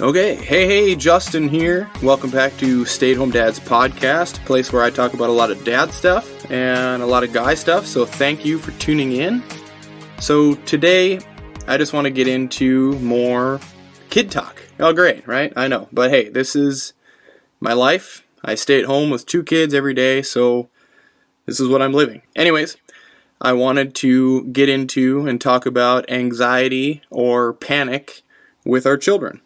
Okay, hey, Justin here. Welcome back to Stay at Home Dad's podcast, a place where I talk about a lot of dad stuff and a lot of guy stuff, so thank you for tuning in. So today, I just want to get into more kid talk. Oh, great, right? I know. But hey, this is my life. I stay at home with 2 kids every day, so this is what I'm living. Anyways, I wanted to get into and talk about anxiety or panic with our children.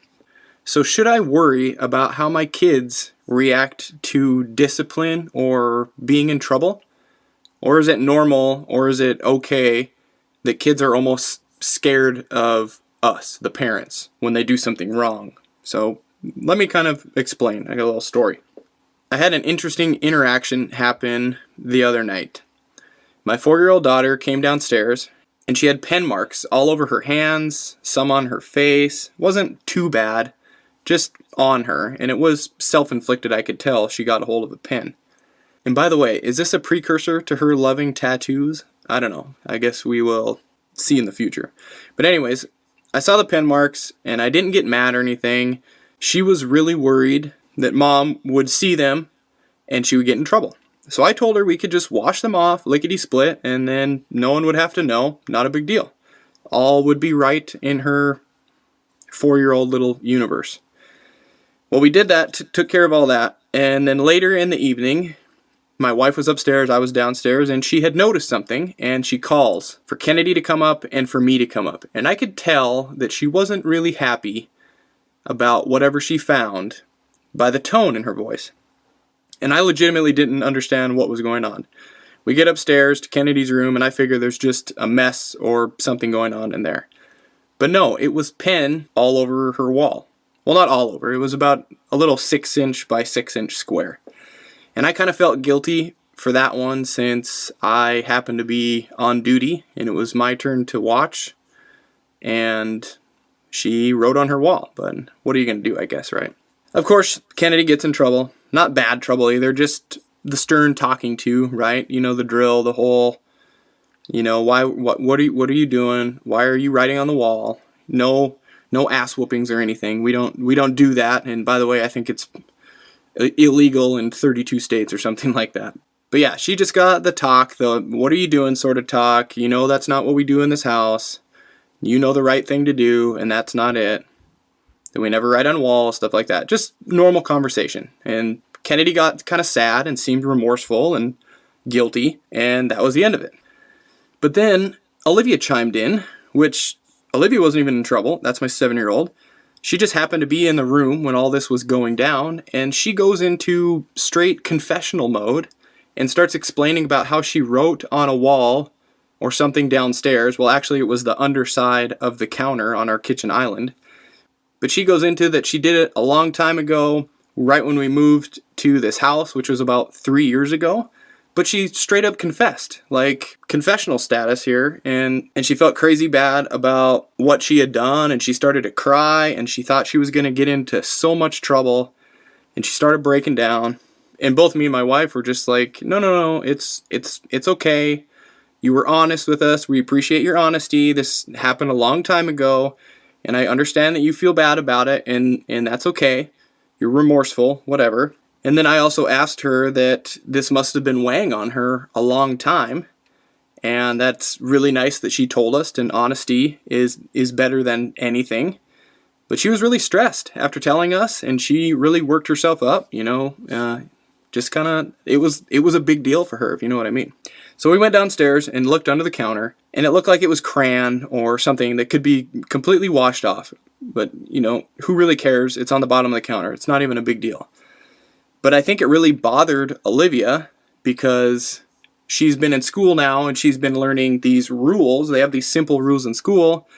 So should I worry about how my kids react to discipline or being in trouble? Or is it normal, or is it okay that kids are almost scared of us, the parents, when they do something wrong? So let me kind of explain. I got a little story. I had an interesting interaction happen the other night. My 4-year-old daughter came downstairs and she had pen marks all over her hands, some on her face. Wasn't too bad. Just on her, and it was self-inflicted. I could tell she got a hold of a pen. And by the way, is this a precursor to her loving tattoos? I don't know. I guess we will see in the future. But anyways, I saw the pen marks, and I didn't get mad or anything. She was really worried that Mom would see them, and she would get in trouble. So I told her we could just wash them off, lickety-split, and then no one would have to know. Not a big deal. All would be right in her 4-year-old little universe. Well, we did that, took care of all that, and then later in the evening, my wife was upstairs, I was downstairs, and she had noticed something, and she calls for Kennedy to come up and for me to come up. And I could tell that she wasn't really happy about whatever she found by the tone in her voice. And I legitimately didn't understand what was going on. We get upstairs to Kennedy's room, and I figure there's just a mess or something going on in there. But no, it was pen all over her wall. Well, not all over. It was about a little 6-inch by 6-inch square. And I kind of felt guilty for that one since I happened to be on duty and it was my turn to watch. And she wrote on her wall. But what are you going to do, I guess, right? Of course, Kennedy gets in trouble. Not bad trouble either, just the stern talking to, right? You know, the drill, the whole, what are you doing? Why are you writing on the wall? No ass whoopings or anything. We don't do that. And by the way, I think it's illegal in 32 states or something like that. But yeah, she just got the talk, the what are you doing sort of talk. You know that's not what we do in this house. You know the right thing to do, and that's not it. That we never write on walls, stuff like that. Just normal conversation. And Kennedy got kind of sad and seemed remorseful and guilty, and that was the end of it. But then Olivia chimed in, which Olivia wasn't even in trouble. That's my 7-year-old. She just happened to be in the room when all this was going down, and she goes into straight confessional mode and starts explaining about how she wrote on a wall or something downstairs. Well, actually, it was the underside of the counter on our kitchen island. But she goes into that she did it a long time ago, right when we moved to this house, which was about 3 years ago. But she straight up confessed, like confessional status here, and she felt crazy bad about what she had done, and she started to cry, and she thought she was going to get into so much trouble, and she started breaking down. And both me and my wife were just like, no, it's okay. You were honest with us. We appreciate your honesty. This happened a long time ago, and I understand that you feel bad about it, and that's okay. You're remorseful, whatever. And then I also asked her that this must have been weighing on her a long time. And that's really nice that she told us, and honesty is better than anything. But she was really stressed after telling us, and she really worked herself up, just kind of, it was a big deal for her, if you know what I mean. So we went downstairs and looked under the counter, and it looked like it was crayon or something that could be completely washed off. But, who really cares? It's on the bottom of the counter. It's not even a big deal. But I think it really bothered Olivia because she's been in school now and she's been learning these rules. They have these simple rules in school,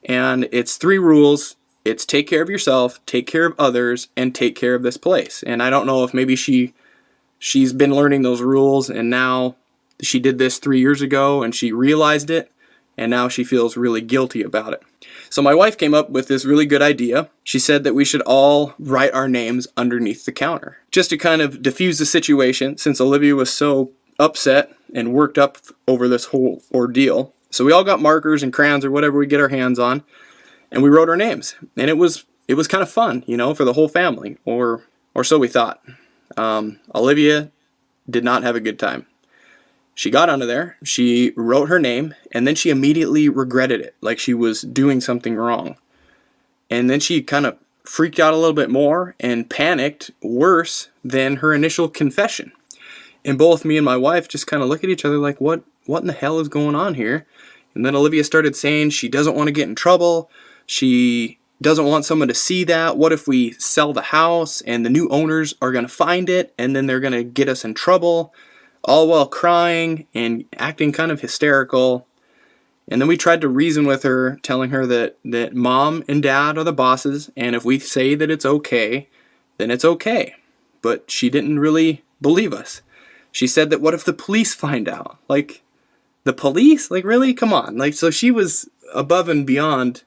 and it's 3 rules. It's take care of yourself, take care of others, and take care of this place. And I don't know if maybe she's been learning those rules, and now she did this 3 years ago and she realized it, and now she feels really guilty about it. So my wife came up with this really good idea. She said that we should all write our names underneath the counter, just to kind of diffuse the situation, since Olivia was so upset and worked up over this whole ordeal. So we all got markers and crayons or whatever we get our hands on, and we wrote our names. And it was it was kind of fun, for the whole family, or so we thought. Olivia did not have a good time. She got onto there, she wrote her name, and then she immediately regretted it, like she was doing something wrong. And then she kind of freaked out a little bit more and panicked worse than her initial confession. And both me and my wife just kind of look at each other like, what in the hell is going on here? And then Olivia started saying she doesn't want to get in trouble. She doesn't want someone to see that. What if we sell the house and the new owners are going to find it and then they're going to get us in trouble? All while crying and acting kind of hysterical. And then we tried to reason with her, telling her that mom and dad are the bosses, and if we say that it's okay, then it's okay. But she didn't really believe us. She said that what if the police find out? Like, the police? Like, really? Come on. Like, so she was above and beyond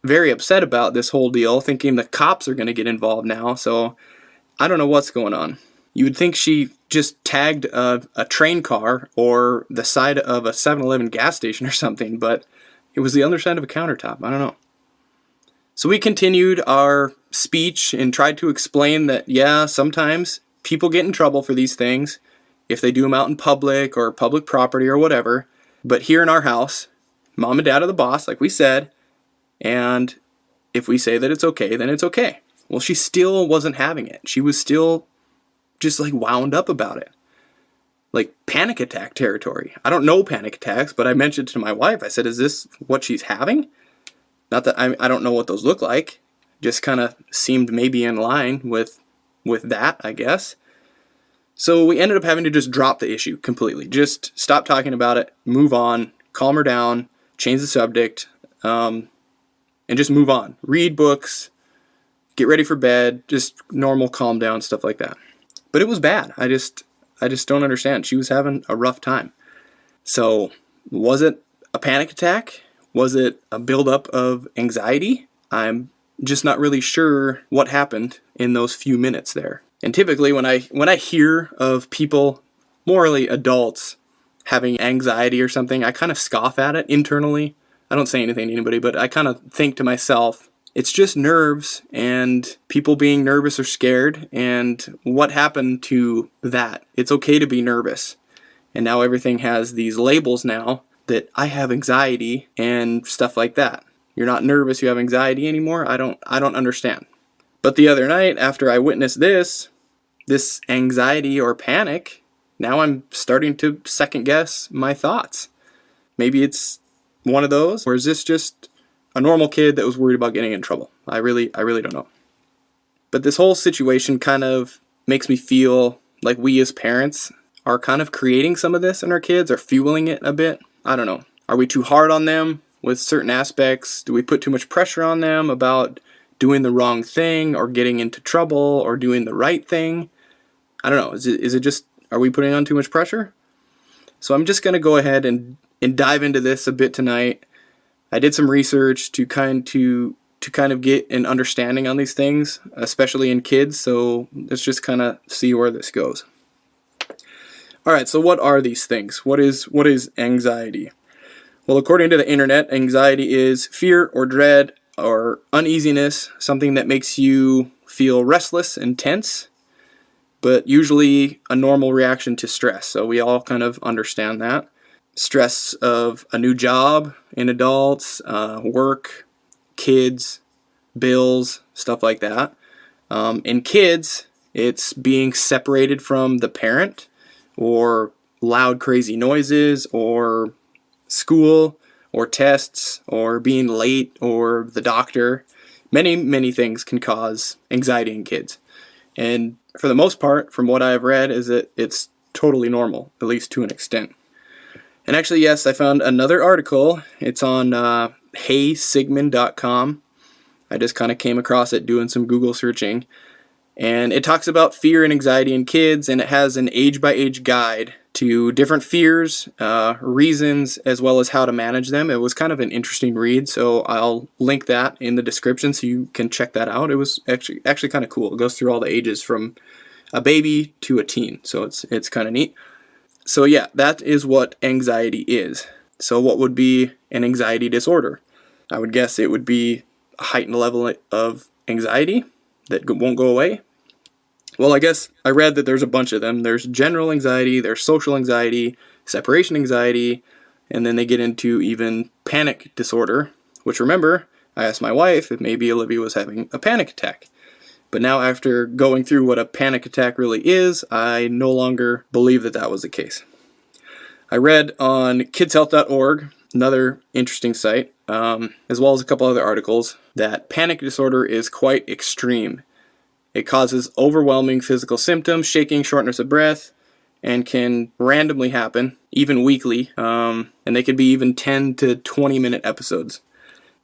very upset about this whole deal, thinking the cops are going to get involved now. So I don't know what's going on. You would think she just tagged a train car or the side of a 7-Eleven gas station or something, but it was the other side of a countertop. I don't know. So we continued our speech and tried to explain that, yeah, sometimes people get in trouble for these things if they do them out in public or public property or whatever. But here in our house, mom and dad are the boss, like we said, and if we say that it's okay, then it's okay. Well, she still wasn't having it. She was still just like wound up about it. Like panic attack territory. I don't know panic attacks, but I mentioned to my wife, I said, is this what she's having? Not that I don't know what those look like. Just kind of seemed maybe in line with that, I guess. So we ended up having to just drop the issue completely. Just stop talking about it, move on, calm her down, change the subject, and just move on. Read books, get ready for bed, just normal calm down, stuff like that. But it was bad. I just don't understand. She was having a rough time. So was it a panic attack? Was it a buildup of anxiety? I'm just not really sure what happened in those few minutes there. And typically when I hear of people, morally adults, having anxiety or something, I kind of scoff at it internally. I don't say anything to anybody, but I kind of think to myself, it's just nerves and people being nervous or scared, and what happened to that? It's okay to be nervous. And now everything has these labels now that I have anxiety and stuff like that. You're not nervous, you have anxiety anymore? I don't understand. But the other night, after I witnessed this anxiety or panic, now I'm starting to second guess my thoughts. Maybe it's one of those, or is this just a normal kid that was worried about getting in trouble? I really don't know. But this whole situation kind of makes me feel like we as parents are kind of creating some of this in our kids, or fueling it a bit. I don't know. Are we too hard on them with certain aspects? Do we put too much pressure on them about doing the wrong thing or getting into trouble or doing the right thing? I don't know. Is it just, are we putting on too much pressure? So I'm just going to go ahead and dive into this a bit tonight. I did some research to kind of get an understanding on these things, especially in kids. So let's just kind of see where this goes. All right, so what are these things? What is anxiety? Well, according to the internet, anxiety is fear or dread or uneasiness, something that makes you feel restless and tense, but usually a normal reaction to stress. So we all kind of understand that. Stress of a new job in adults, work, kids, bills, stuff like that. In kids, it's being separated from the parent, or loud, crazy noises, or school, or tests, or being late, or the doctor. Many, many things can cause anxiety in kids. And for the most part, from what I've read, is that it's totally normal, at least to an extent. And actually, yes, I found another article. It's on heysigmund.com. I just kind of came across it doing some Google searching. And it talks about fear and anxiety in kids, and it has an age-by-age guide to different fears, reasons, as well as how to manage them. It was kind of an interesting read, so I'll link that in the description so you can check that out. It was actually kind of cool. It goes through all the ages from a baby to a teen, so it's kind of neat. So yeah, that is what anxiety is. So what would be an anxiety disorder? I would guess it would be a heightened level of anxiety that won't go away? Well, I guess I read that there's a bunch of them. There's general anxiety, there's social anxiety, separation anxiety, and then they get into even panic disorder, which, remember, I asked my wife if maybe Olivia was having a panic attack. But now, after going through what a panic attack really is, I no longer believe that that was the case. I read on kidshealth.org, another interesting site, as well as a couple other articles, that panic disorder is quite extreme. It causes overwhelming physical symptoms, shaking, shortness of breath, and can randomly happen, even weekly, and they can be even 10 to 20 minute episodes.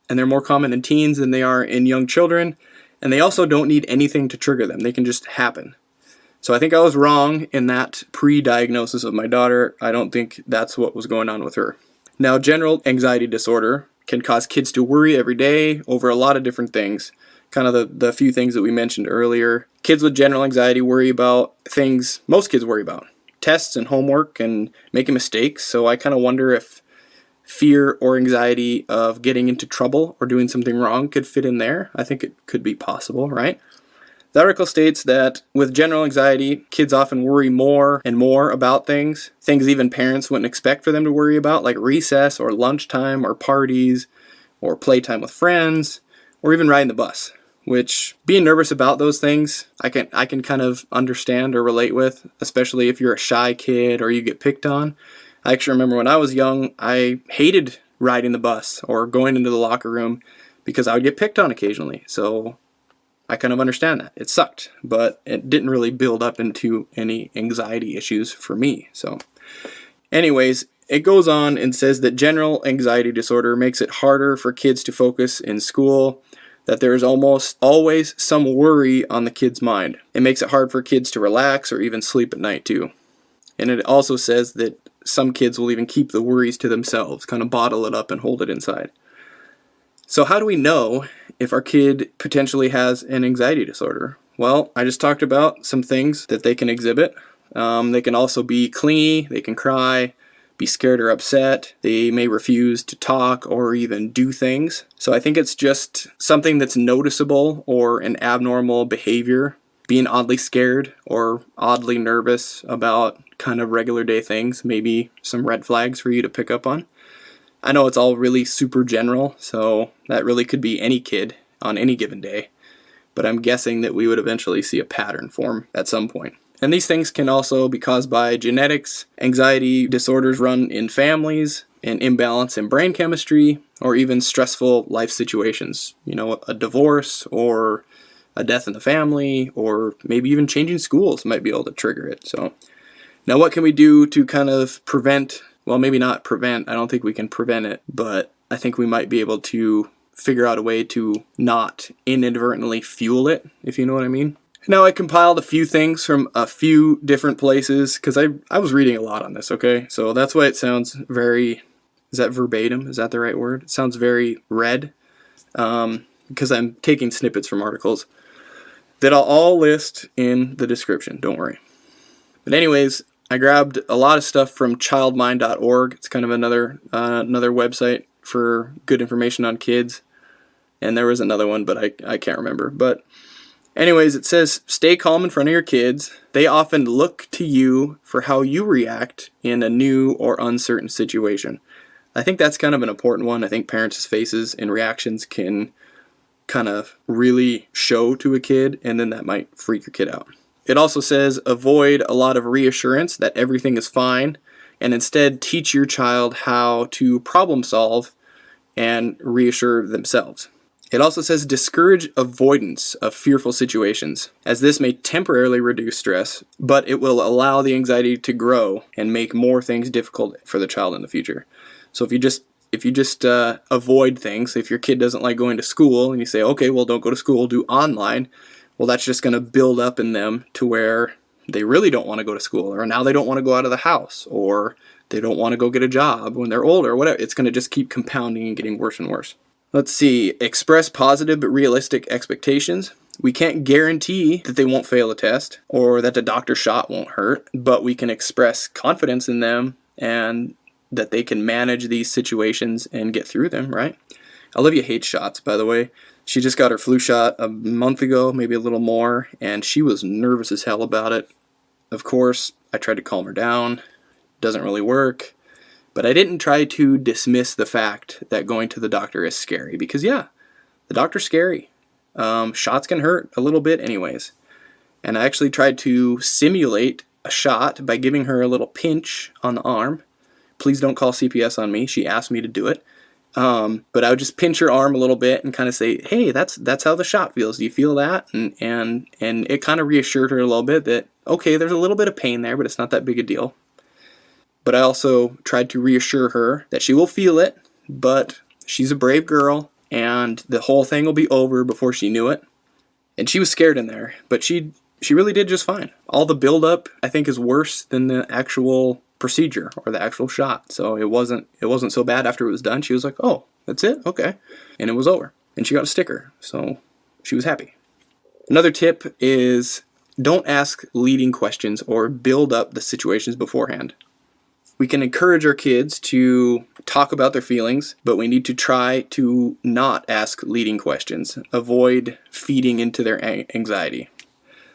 And they're more common in teens than they are in young children, and they also don't need anything to trigger them. They can just happen. So I think I was wrong in that pre-diagnosis of my daughter. I don't think that's what was going on with her. Now, general anxiety disorder can cause kids to worry every day over a lot of different things. Kind of the few things that we mentioned earlier. Kids with general anxiety worry about things most kids worry about. Tests and homework and making mistakes. So I kind of wonder if fear or anxiety of getting into trouble or doing something wrong could fit in there. I think it could be possible, right? The article states that with general anxiety, kids often worry more and more about things even parents wouldn't expect for them to worry about, like recess or lunchtime or parties or playtime with friends or even riding the bus. Which, being nervous about those things, I can kind of understand or relate with, especially if you're a shy kid or you get picked on. I actually remember when I was young, I hated riding the bus or going into the locker room because I would get picked on occasionally. So I kind of understand that. It sucked, but it didn't really build up into any anxiety issues for me. So anyways, it goes on and says that general anxiety disorder makes it harder for kids to focus in school, that there is almost always some worry on the kid's mind. It makes it hard for kids to relax or even sleep at night too. And it also says that some kids will even keep the worries to themselves, kind of bottle it up and hold it inside. So how do we know if our kid potentially has an anxiety disorder? Well, I just talked about some things that they can exhibit. They can also be clingy, they can cry, be scared or upset. They may refuse to talk or even do things. So I think it's just something that's noticeable or an abnormal behavior. Being oddly scared or oddly nervous about kind of regular day things, maybe some red flags for you to pick up on. I know it's all really super general, so that really could be any kid on any given day, but I'm guessing that we would eventually see a pattern form at some point. And these things can also be caused by genetics. Anxiety disorders run in families, an imbalance in brain chemistry, or even stressful life situations. You know, a divorce or a death in the family, or maybe even changing schools might be able to trigger it. So now what can we do to kind of prevent, well, maybe not prevent, I don't think we can prevent it, but I think we might be able to figure out a way to not inadvertently fuel it, if you know what I mean. Now, I compiled a few things from a few different places, because I was reading a lot on this, okay? So that's why it sounds very, is that verbatim? Is that the right word? It sounds very read, because I'm taking snippets from articles that I'll all list in the description, don't worry. But anyways, I grabbed a lot of stuff from childmind.org. It's kind of another website for good information on kids. And there was another one, but I can't remember. But anyways, it says, stay calm in front of your kids. They often look to you for how you react in a new or uncertain situation. I think that's kind of an important one. I think parents' faces and reactions can kind of really show to a kid, and then that might freak your kid out. It also says avoid a lot of reassurance that everything is fine, and instead teach your child how to problem solve and reassure themselves. It also says discourage avoidance of fearful situations, as this may temporarily reduce stress, but it will allow the anxiety to grow and make more things difficult for the child in the future. So if you just avoid things, if your kid doesn't like going to school and you say, okay, well, don't go to school, do online, well, that's just going to build up in them to where they really don't want to go to school, or now they don't want to go out of the house, or they don't want to go get a job when they're older, whatever. It's going to just keep compounding and getting worse and worse. Let's see, express positive but realistic expectations. We can't guarantee that they won't fail a test or that the doctor's shot won't hurt, but we can express confidence in them and that they can manage these situations and get through them, right? Olivia hates shots, by the way. She just got her flu shot a month ago, maybe a little more, and she was nervous as hell about it. Of course, I tried to calm her down. Doesn't really work. But I didn't try to dismiss the fact that going to the doctor is scary, because yeah, the doctor's scary. Shots can hurt a little bit anyways. And I actually tried to simulate a shot by giving her a little pinch on the arm. Please don't call CPS on me. She asked me to do it. But I would just pinch her arm a little bit and kind of say, hey, that's how the shot feels. Do you feel that? And it kind of reassured her a little bit that, okay, there's a little bit of pain there, but it's not that big a deal. But I also tried to reassure her that she will feel it, but she's a brave girl, and the whole thing will be over before she knew it. And she was scared in there, but she really did just fine. All the buildup, I think, is worse than the actual procedure or the actual shot. So it wasn't so bad after it was done. She was like, oh, that's it? Okay. And it was over. And she got a sticker, so she was happy. Another tip is don't ask leading questions or build up the situations beforehand. We can encourage our kids to talk about their feelings, but we need to try to not ask leading questions. Avoid feeding into their anxiety.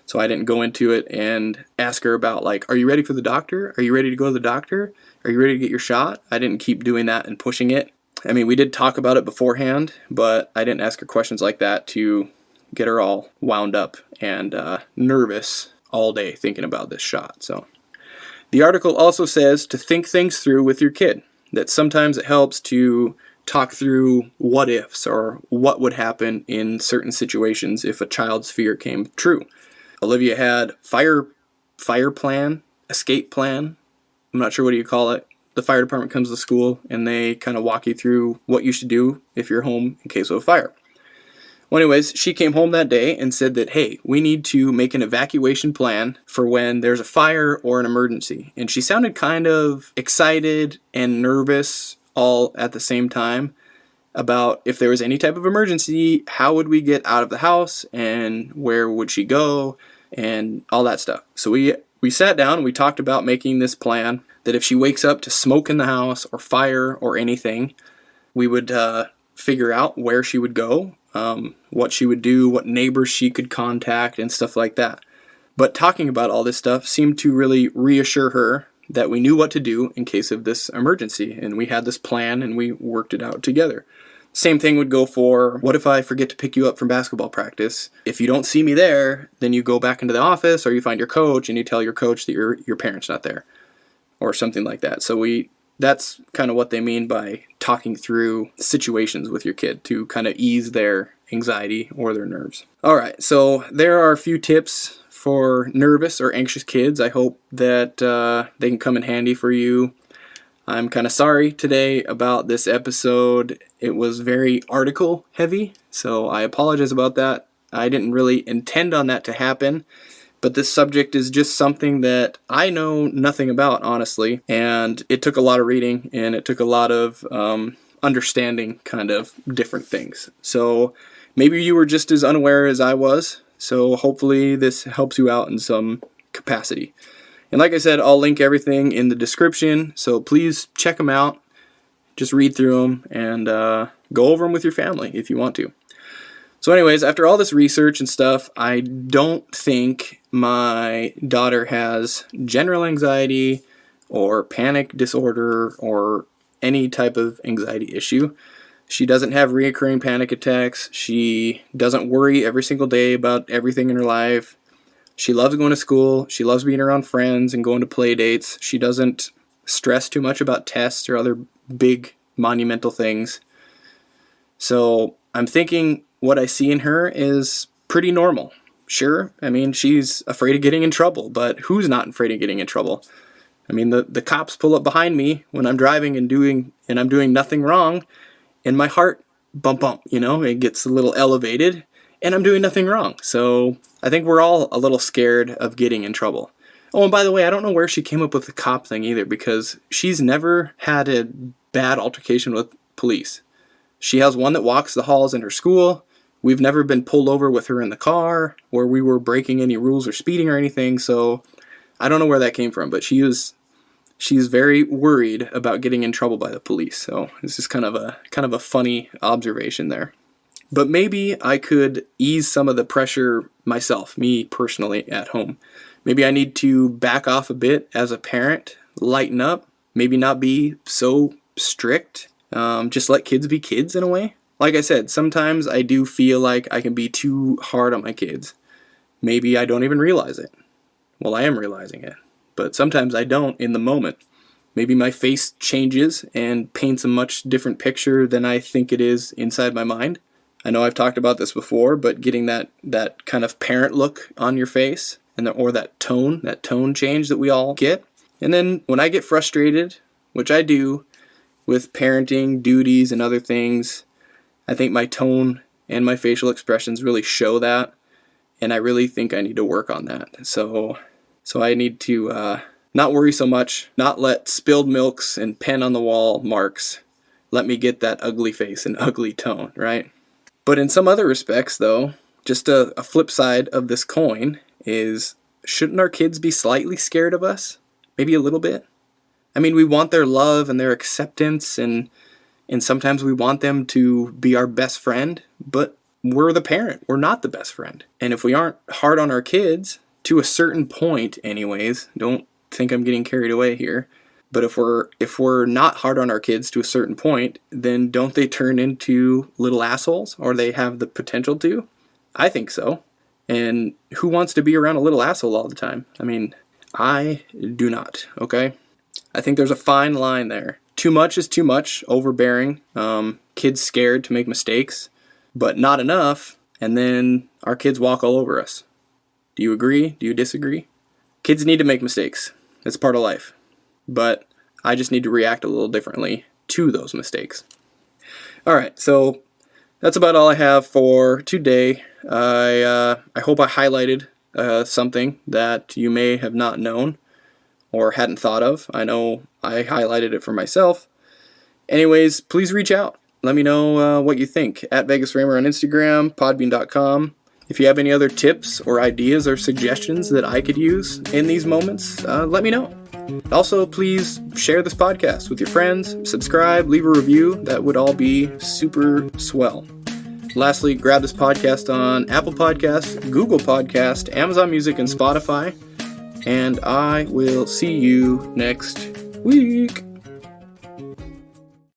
So I didn't go into it and ask her about, like, are you ready for the doctor? Are you ready to go to the doctor? Are you ready to get your shot? I didn't keep doing that and pushing it. I mean, we did talk about it beforehand, but I didn't ask her questions like that to get her all wound up and nervous all day thinking about this shot. So the article also says to think things through with your kid, that sometimes it helps to talk through what ifs or what would happen in certain situations if a child's fear came true. Olivia had fire plan, escape plan. I'm not sure what do you call it. The fire department comes to school and they kind of walk you through what you should do if you're home in case of a fire. Well, anyways, she came home that day and said that, hey, we need to make an evacuation plan for when there's a fire or an emergency. And she sounded kind of excited and nervous all at the same time about if there was any type of emergency, how would we get out of the house and where would she go and all that stuff. So we sat down and we talked about making this plan that if she wakes up to smoke in the house or fire or anything, we would figure out where she would go, what she would do, what neighbors she could contact, and stuff like that. But talking about all this stuff seemed to really reassure her that we knew what to do in case of this emergency, and we had this plan and we worked it out together. Same thing would go for, what if I forget to pick you up from basketball practice? If you don't see me there, then you go back into the office or you find your coach and you tell your coach that your parent's not there or something like that. So that's kind of what they mean by talking through situations with your kid to kind of ease their anxiety or their nerves. All right, so there are a few tips for nervous or anxious kids. I hope that they can come in handy for you. I'm kind of sorry today about this episode. It was very article heavy, so I apologize about that. I didn't really intend on that to happen. But this subject is just something that I know nothing about, honestly. And it took a lot of reading and it took a lot of understanding kind of different things. So maybe you were just as unaware as I was. So hopefully this helps you out in some capacity. And like I said, I'll link everything in the description. So please check them out. Just read through them and go over them with your family if you want to. So anyways, after all this research and stuff, I don't think my daughter has general anxiety or panic disorder or any type of anxiety issue. She doesn't have recurring panic attacks. She doesn't worry every single day about everything in her life. She loves going to school. She loves being around friends and going to play dates. She doesn't stress too much about tests or other big monumental things. So I'm thinking what I see in her is pretty normal. Sure, I mean, she's afraid of getting in trouble, but who's not afraid of getting in trouble? I mean, the cops pull up behind me when I'm driving and I'm doing nothing wrong, and my heart bump, it gets a little elevated, and I'm doing nothing wrong. So I think we're all a little scared of getting in trouble. Oh, and by the way, I don't know where she came up with the cop thing either, because she's never had a bad altercation with police. She has one that walks the halls in her school. We've never been pulled over with her in the car where we were breaking any rules or speeding or anything. So I don't know where that came from, but she's very worried about getting in trouble by the police. So this is kind of a funny observation there. But maybe I could ease some of the pressure myself, me personally, at home. Maybe I need to back off a bit as a parent, lighten up, maybe not be so strict, just let kids be kids in a way. Like I said, sometimes I do feel like I can be too hard on my kids. Maybe I don't even realize it. Well, I am realizing it, but sometimes I don't in the moment. Maybe my face changes and paints a much different picture than I think it is inside my mind. I know I've talked about this before, but getting that kind of parent look on your face or that tone change that we all get. And then when I get frustrated, which I do with parenting duties and other things, I think my tone and my facial expressions really show that. And I really think I need to work on that. So I need to not worry so much, not let spilled milks and pen on the wall marks let me get that ugly face and ugly tone, right? But in some other respects, though, just a flip side of this coin is, shouldn't our kids be slightly scared of us? Maybe a little bit? I mean, we want their love and their acceptance, and sometimes we want them to be our best friend, but we're the parent. We're not the best friend. And if we aren't hard on our kids, to a certain point anyways, don't think I'm getting carried away here, but if we're not hard on our kids to a certain point, then don't they turn into little assholes, or they have the potential to? I think so. And who wants to be around a little asshole all the time? I mean, I do not, okay? I think there's a fine line there. Too much is too much, overbearing, kids scared to make mistakes, but not enough, and then our kids walk all over us. Do you agree? Do you disagree? Kids need to make mistakes. It's part of life. But I just need to react a little differently to those mistakes. All right, so that's about all I have for today. I hope I highlighted something that you may have not known or hadn't thought of. I know I highlighted it for myself. Anyways, please reach out. Let me know what you think. At VegasRamer on Instagram, podbean.com. If you have any other tips or ideas or suggestions that I could use in these moments, let me know. Also, please share this podcast with your friends, subscribe, leave a review. That would all be super swell. Lastly, grab this podcast on Apple Podcasts, Google Podcasts, Amazon Music, and Spotify. And I will see you next week.